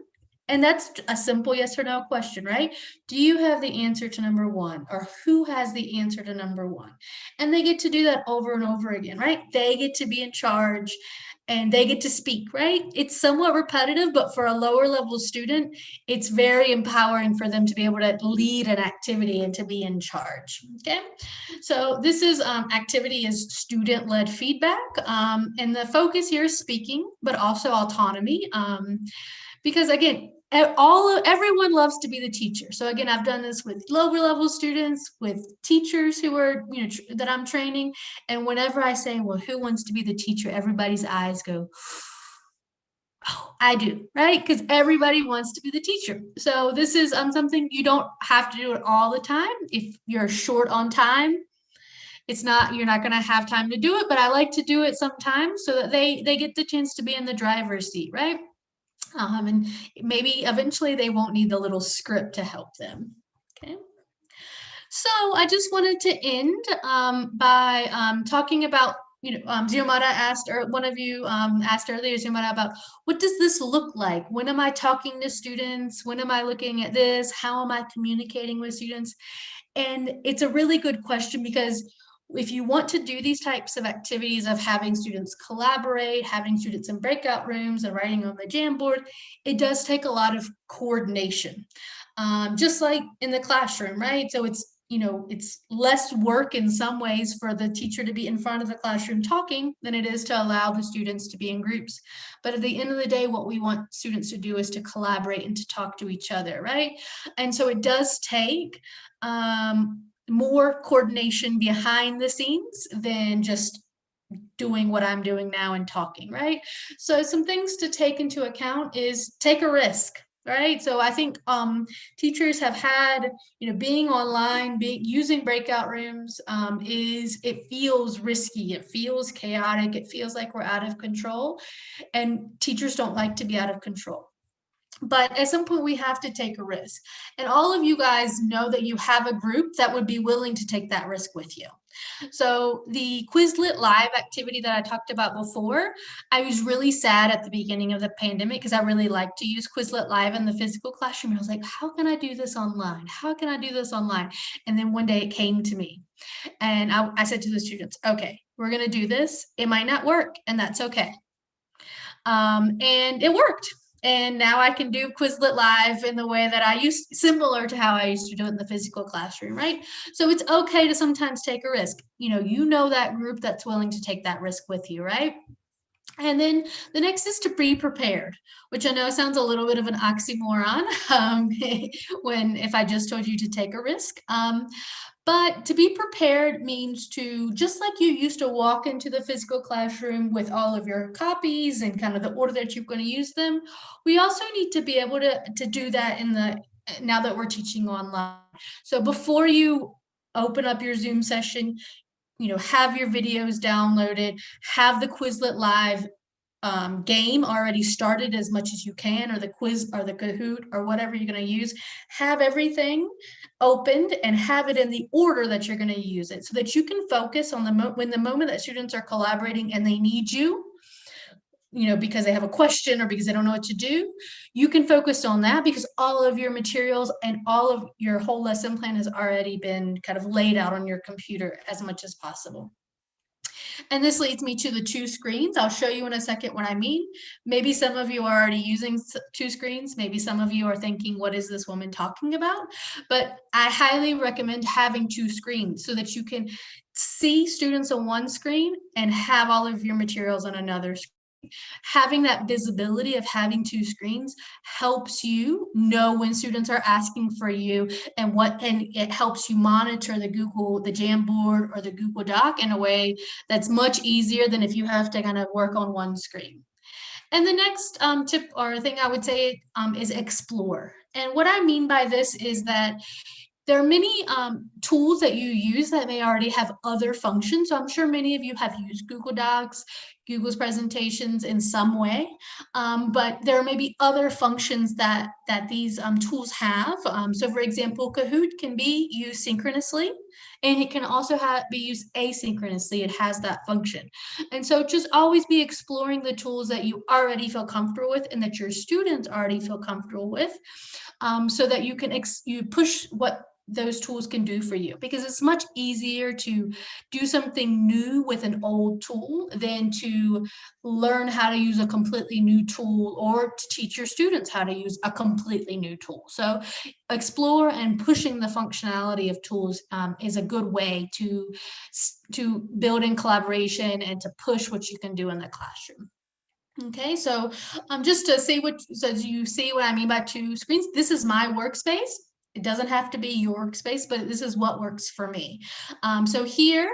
And that's a simple yes or no question, right? Do you have the answer to number one? Or who has the answer to number one? And they get to do that over and over again, right? They get to be in charge and they get to speak, right? It's somewhat repetitive, but for a lower level student, it's very empowering for them to be able to lead an activity and to be in charge, okay? So this is activity is student-led feedback, and the focus here is speaking, but also autonomy, because again, everyone loves to be the teacher. So again, I've done this with lower level students, with teachers who are, that I'm training. And whenever I say, well, who wants to be the teacher? Everybody's eyes go, oh, I do, right? Because everybody wants to be the teacher. So this is something you don't have to do it all the time. If you're short on time, you're not going to have time to do it, but I like to do it sometimes so that they get the chance to be in the driver's seat, right? And maybe eventually they won't need the little script to help them. Okay. So I just wanted to end by talking about, Xiomara asked, or one of you asked earlier, Xiomara, about what does this look like? When am I talking to students? When am I looking at this? How am I communicating with students? And it's a really good question because if you want to do these types of activities of having students collaborate, having students in breakout rooms and writing on the Jamboard, it does take a lot of coordination, just like in the classroom, right? So it's less work in some ways for the teacher to be in front of the classroom talking than it is to allow the students to be in groups. But at the end of the day, what we want students to do is to collaborate and to talk to each other, right? And so it does take more coordination behind the scenes than just doing what I'm doing now and talking, right? So some things to take into account is take a risk, right? So I think teachers have had, being online, using breakout rooms it feels risky, it feels chaotic, it feels like we're out of control, and teachers don't like to be out of control. But at some point we have to take a risk. And all of you guys know that you have a group that would be willing to take that risk with you. So the Quizlet Live activity that I talked about before, I was really sad at the beginning of the pandemic because I really like to use Quizlet Live in the physical classroom. I was like, how can I do this online? How can I do this online? And then one day it came to me. And I said to the students, okay, we're going to do this. It might not work, and that's okay. And it worked. And now I can do Quizlet Live in the way that similar to how I used to do it in the physical classroom, right? So it's okay to sometimes take a risk. You know that group that's willing to take that risk with you, right? And then the next is to be prepared, which I know sounds a little bit of an oxymoron if I just told you to take a risk. But to be prepared means to, just like you used to walk into the physical classroom with all of your copies and kind of the order that you're going to use them, we also need to be able to do that in the now that we're teaching online. So before you open up your Zoom session, have your videos downloaded, have the Quizlet Live game already started as much as you can, or the quiz or the Kahoot or whatever you're going to use. Have everything opened and have it in the order that you're going to use it, so that you can focus on when the moment that students are collaborating and they need you, because they have a question or because they don't know what to do, you can focus on that, because all of your materials and all of your whole lesson plan has already been kind of laid out on your computer as much as possible. And this leads me to the 2 screens. I'll show you in a second what I mean. Maybe some of you are already using 2 screens. Maybe some of you are thinking, what is this woman talking about? But I highly recommend having 2 screens so that you can see students on one screen and have all of your materials on another screen. Having that visibility of having 2 screens helps you know when students are asking for you, and it helps you monitor the Jamboard or the Google Doc in a way that's much easier than if you have to kind of work on one screen. And the next tip or thing I would say is explore. And what I mean by this is that there are many tools that you use that may already have other functions. So I'm sure many of you have used Google Docs, Google's presentations in some way, but there may be other functions that these tools have. So for example, Kahoot can be used synchronously, and it can also be used asynchronously. It has that function. And so just always be exploring the tools that you already feel comfortable with and that your students already feel comfortable with, so that you can you push what those tools can do for you, because it's much easier to do something new with an old tool than to learn how to use a completely new tool, or to teach your students how to use a completely new tool. So explore and pushing the functionality of tools is a good way to build in collaboration and to push what you can do in the classroom. Okay, so just to see you see what I mean by 2 screens. This is my workspace. It doesn't have to be your workspace, but this is what works for me. So here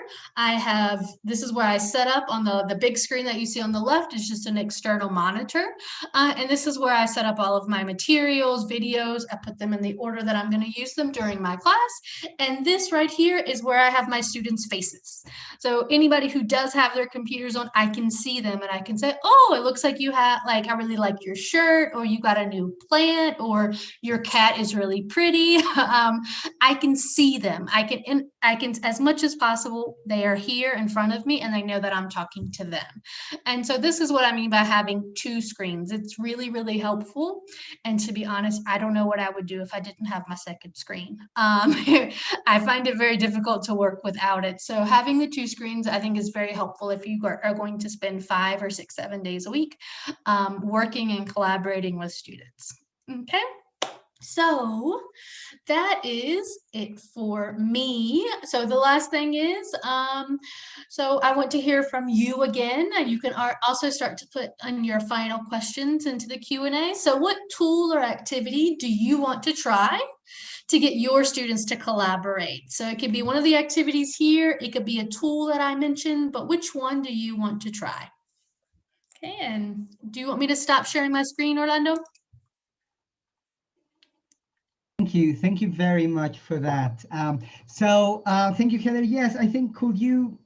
this is where I set up on the big screen that you see on the left is just an external monitor. And this is where I set up all of my materials, videos. I put them in the order that I'm going to use them during my class. And this right here is where I have my students' faces. So anybody who does have their computers on, I can see them and I can say, oh, it looks like you have, I really like your shirt, or you got a new plant, or your cat is really pretty. I can see them. I can, as much as possible, they are here in front of me and they know that I'm talking to them. And so this is what I mean by having 2 screens. It's really, really helpful. And to be honest, I don't know what I would do if I didn't have my second screen. I find it very difficult to work without it. So having the 2 screens, I think, is very helpful if you are going to spend 5 or 6, 7 days a week working and collaborating with students. Okay. So that is it for me. So the last thing is, so I want to hear from you again. You can also start to put on your final questions into the Q&A. So what tool or activity do you want to try to get your students to collaborate? So it could be one of the activities here. It could be a tool that I mentioned, but which one do you want to try? Okay, and do you want me to stop sharing my screen, Orlando? Thank you very much for that. Thank you, Heather. Yes, I think, could you,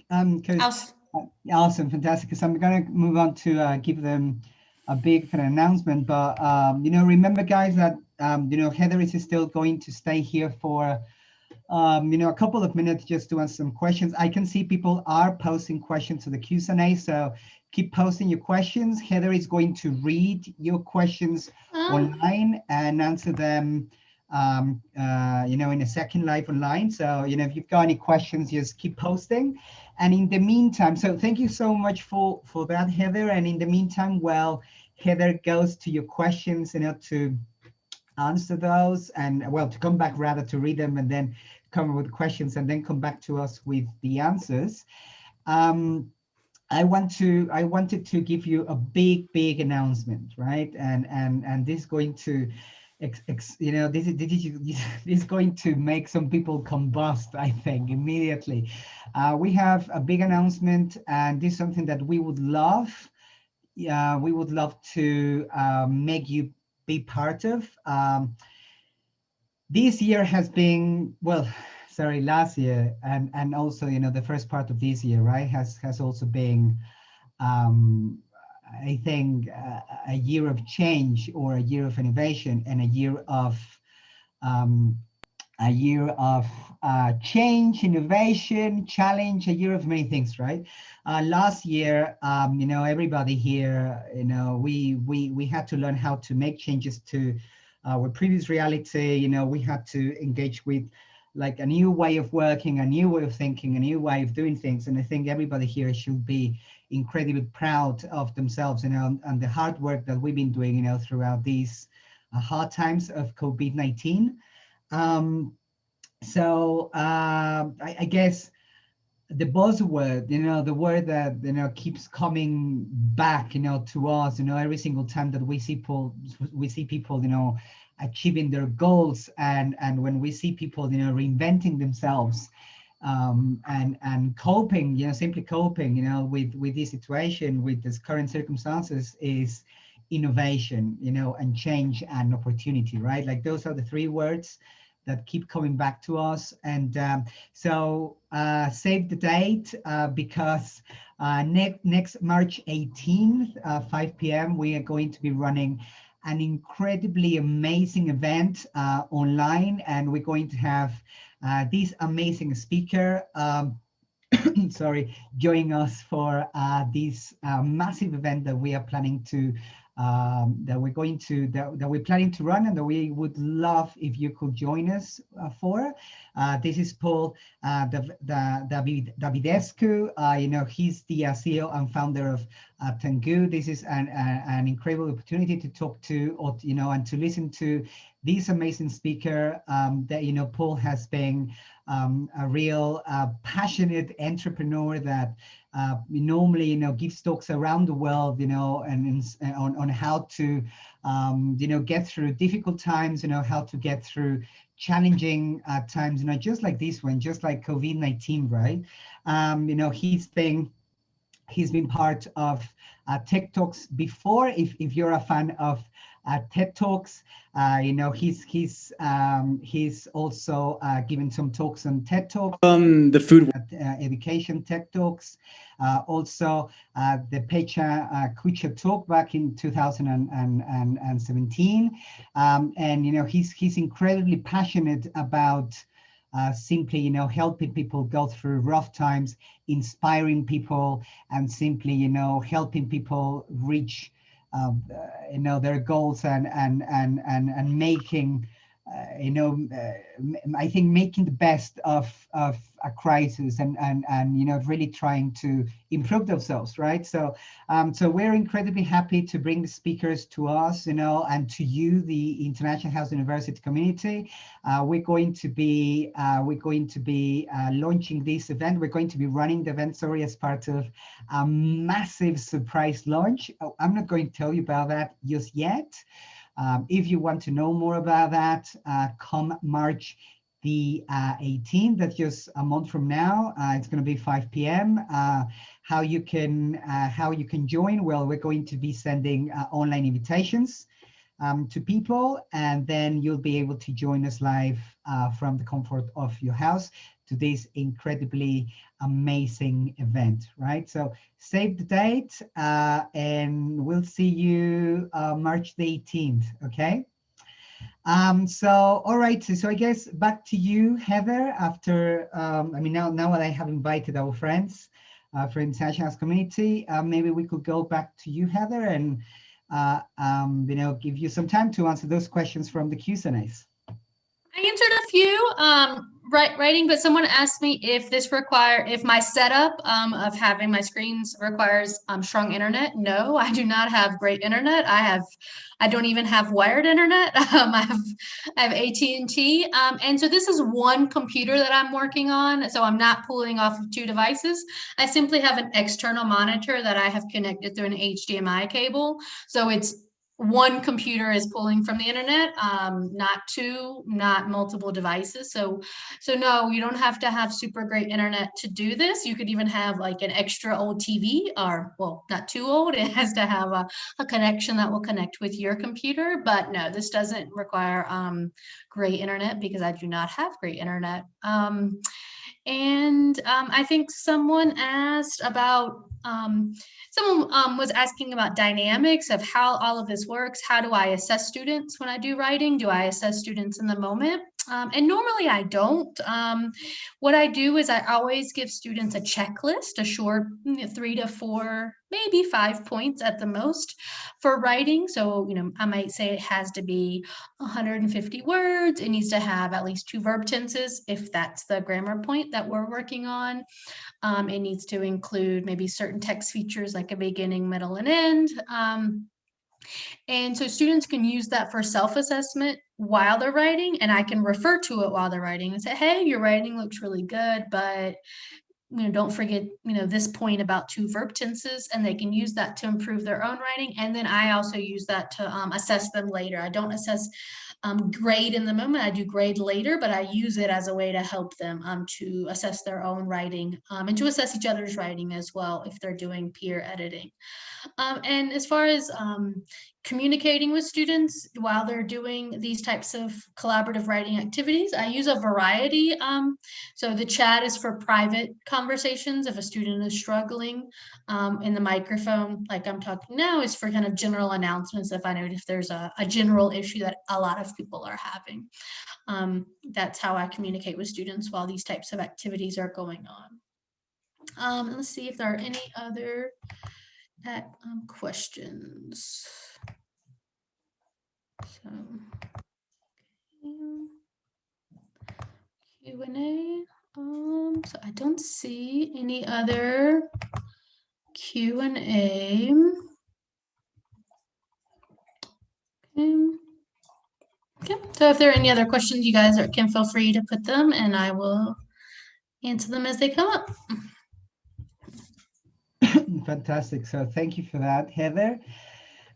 awesome, fantastic, because I'm going to move on to give them a big announcement, but remember, guys, that Heather is still going to stay here for a couple of minutes just to answer some questions. I can see people are posting questions to the Q&A, so keep posting your questions. Heather is going to read your questions online and answer them, in a second live online. So, if you've got any questions, just keep posting. And in the meantime, so thank you so much for that, Heather. And in the meantime, while Heather goes to your questions, to answer those, and to come back rather to read them and then come up with questions and then come back to us with the answers. I wanted to give you a big announcement, right? And this is going to, this is going to make some people combust, I think, immediately. We have a big announcement, and this is something that we would love. We would love to make you be part of. This year has been, well, sorry, last year, and also, you know, the first part of this year, right, has also been, I think, a year of change, or a year of innovation, and um, a year of change, innovation, challenge, a year of many things, right? Last year, you know, everybody here, you know, we had to learn how to make changes to our previous reality. You know, we had to engage with like a new way of working, a new way of thinking, a new way of doing things. And I think everybody here should be incredibly proud of themselves, you know, and the hard work that we've been doing, you know, throughout these hard times of COVID-19. Um, I guess the buzzword, you know, the word that, you know, keeps coming back, you know, to us, you know, every single time that we see people, you know, achieving their goals, and when we see people, you know, reinventing themselves, and coping, you know, simply coping, you know, with this situation, with this current circumstances, is innovation, you know, and change and opportunity, right? Like those are the three words that keep coming back to us. And save the date, because next March 18th, 5 p.m., we are going to be running an incredibly amazing event online, and we're going to have this amazing speaker, sorry, joining us for this massive event that we are planning to that we're planning to run, and that we would love if you could join us for. This is Paul Davidescu. You know, he's the CEO and founder of Tengu. This is an incredible opportunity to talk to, or you know, and to listen to this amazing speaker. That, you know, Paul has been a real passionate entrepreneur that normally, you know, gives talks around the world, you know, and on how to, you know, get through difficult times, you know, how to get through challenging times, you know, just like this one, just like COVID-19, right? You know, he's been part of Tech Talks before. If you're a fan of TED Talks, you know, he's also given some talks on TED Talks, the food education Tech Talks, also the Pecha Kucha talk back in 2017, and you know, he's incredibly passionate about simply, you know, helping people go through rough times, inspiring people, and simply, you know, helping people reach you know, their goals, and making you know, I think making the best of a crisis, and you know, really trying to improve themselves, right? So we're incredibly happy to bring the speakers to us, you know, and to you, the International House University community. We're going to be launching this event. We're going to be running the event, sorry, as part of a massive surprise launch. I'm not going to tell you about that just yet. If you want to know more about that, come March the 18th, that's just a month from now. It's going to be 5 p.m. How you can join? Well, we're going to be sending online invitations to people, and then you'll be able to join us live from the comfort of your house to this incredibly amazing event, right? So save the date, and we'll see you March the 18th, okay? All right, so I guess back to you, Heather, after, I mean, now that I have invited our friends from International Community, maybe we could go back to you, Heather, and you know, give you some time to answer those questions from the Q&As. I answered a few writing, but someone asked me if my setup of having my screens requires strong internet. No, I do not have great internet. I don't even have wired internet. I have AT&T, and so this is one computer that I'm working on. So I'm not pulling off of two devices. I simply have an external monitor that I have connected through an HDMI cable. So it's one computer is pulling from the internet, not two, not multiple devices. So no, you don't have to have super great internet to do this. You could even have like an extra old TV, or well, not too old. It has to have a connection that will connect with your computer. But no, this doesn't require great internet because I do not have great internet. And I think someone asked about, someone was asking about dynamics of how all of this works. How do I assess students when I do writing? Do I assess students in the moment? And normally I don't. What I do is I always give students a checklist, a short 3 to 4, maybe 5 points at the most for writing. So, I might say it has to be 150 words. It needs to have at least 2 verb tenses if that's the grammar point that we're working on. It needs to include maybe certain text features like a beginning, middle, and end. And so students can use that for self-assessment while they're writing, and I can refer to it while they're writing and say, hey, your writing looks really good, but don't forget, this point about 2 verb tenses, and they can use that to improve their own writing. And then I also use that to assess them later. I don't assess grade in the moment. I do grade later, but I use it as a way to help them to assess their own writing and to assess each other's writing as well if they're doing peer editing. And as far as communicating with students while they're doing these types of collaborative writing activities, I use a variety. So the chat is for private conversations if a student is struggling, and the microphone, like I'm talking now, is for kind of general announcements if I know if there's a general issue that a lot of people are having. That's how I communicate with students while these types of activities are going on. Let's see if there are any other questions. So Q&A. So I don't see any other Q&A. Okay. So if there are any other questions, you guys can feel free to put them, and I will answer them as they come up. Fantastic. So thank you for that, Heather.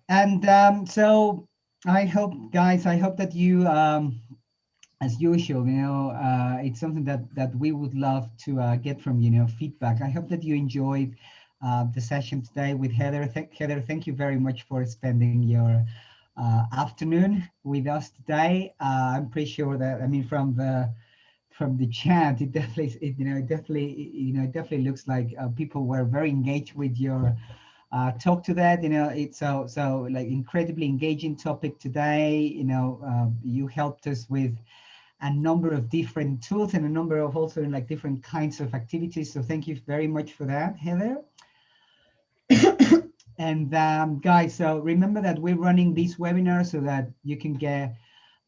And so I hope, guys, that you, as usual, it's something that we would love to get from, feedback. I hope that you enjoyed the session today with Heather. Heather, thank you very much for spending your afternoon with us today. I'm pretty sure that, from the chat, it definitely looks like people were very engaged with your talk to that. It's so like incredibly engaging topic today. You helped us with a number of different tools and a number of also like different kinds of activities. So thank you very much for that, Heather. And guys, so remember that we're running this webinar so that you can get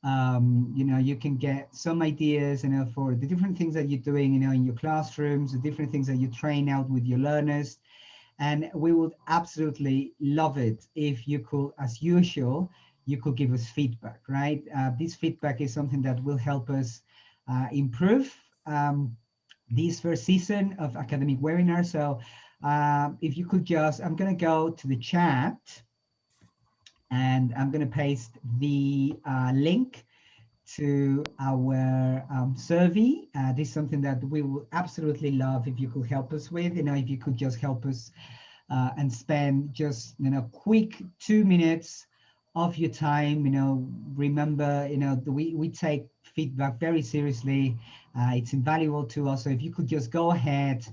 you can get some ideas, for the different things that you're doing, in your classrooms, the different things that you train out with your learners. And we would absolutely love it if you could, as usual, you could give us feedback, right? This feedback is something that will help us improve this first season of academic webinars. So if you could just, I'm going to go to the chat and I'm going to paste the link to our survey. This is something that we would absolutely love if you could help us with. If you could just help us and spend just quick 2 minutes of your time. Remember, we take feedback very seriously. It's invaluable to us. So if you could just go ahead,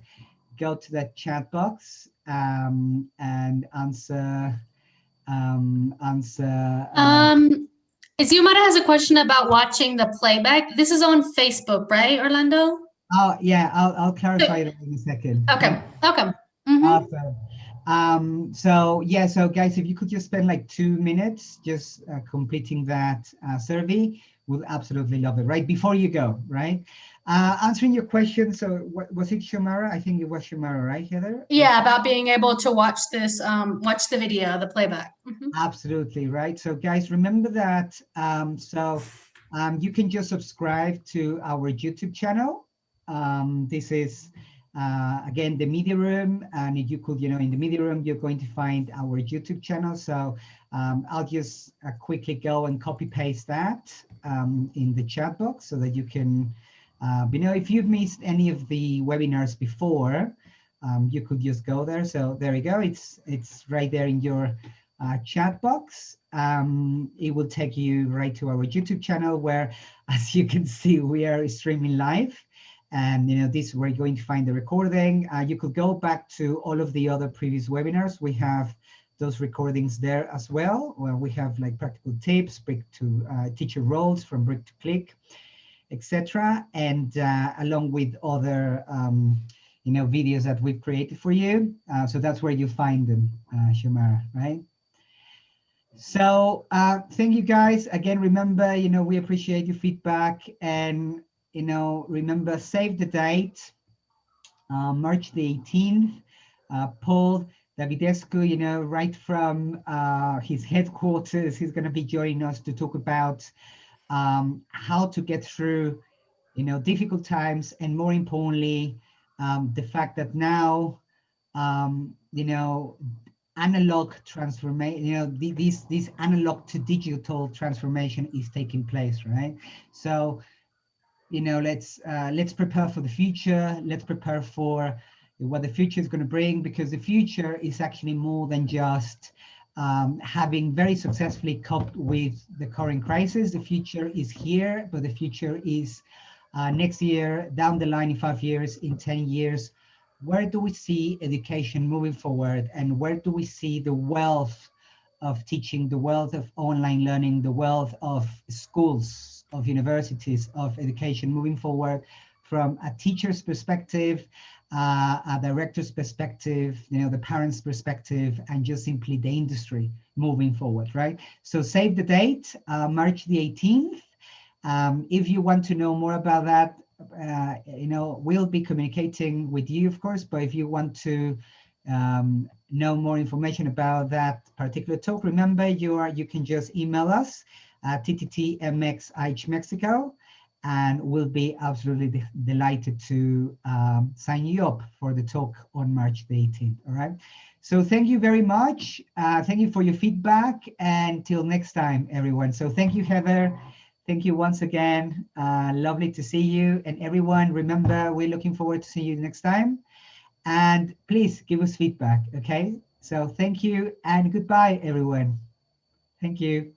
go to that chat box and answer. Xiomara has a question about watching the playback. This is on Facebook, right, Orlando? Oh yeah, I'll clarify that in a second. Okay. Okay. Awesome. So yeah, so guys, if you could just spend like 2 minutes just completing that survey, we'll absolutely love it. Right before you go, right? Answering your question. So what was it, Xiomara? I think it was Xiomara, right, Heather? Yeah, about being able to watch this, watch the video, the playback. Absolutely, right. So guys, remember that. You can just subscribe to our YouTube channel. This is again, the media room, and if you could, in the media room, you're going to find our YouTube channel. So I'll just quickly go and copy paste that in the chat box so that you can, if you've missed any of the webinars before, you could just go there. So there you go. It's right there in your chat box. It will take you right to our YouTube channel where, as you can see, we are streaming live. And this is where you're going to find the recording. You could go back to all of the other previous webinars. We have those recordings there as well, where we have like practical tips, brick to teacher roles from brick to click, etc. And along with other videos that we've created for you. So that's where you find them, Shamara, right? So thank you guys. Again, remember, we appreciate your feedback, and remember, save the date, March the 18th. Paul Davidescu, right from his headquarters, he's going to be joining us to talk about how to get through, difficult times, and more importantly, the fact that now, analog transformation, this analog to digital transformation is taking place, right? So, let's prepare for the future. Let's prepare for what the future is going to bring, because the future is actually more than just having very successfully coped with the current crisis. The future is here, but the future is next year, down the line, in 5 years, in 10 years. Where do we see education moving forward, and where do we see the wealth of teaching, the wealth of online learning, the wealth of schools, of universities, of education moving forward from a teacher's perspective, a director's perspective, the parents' perspective, and just simply the industry moving forward, right? So save the date, March the 18th. If you want to know more about that, we'll be communicating with you, of course, but if you want to know more information about that particular talk, remember, you can just email us at tttmx-mexico, and we'll be absolutely delighted to sign you up for the talk on March the 18th, all right? So thank you very much. Thank you for your feedback, and till next time, everyone. So thank you, Heather. Thank you once again. Lovely to see you. And everyone, remember, we're looking forward to seeing you next time. And please give us feedback, okay? So thank you and goodbye, everyone. Thank you.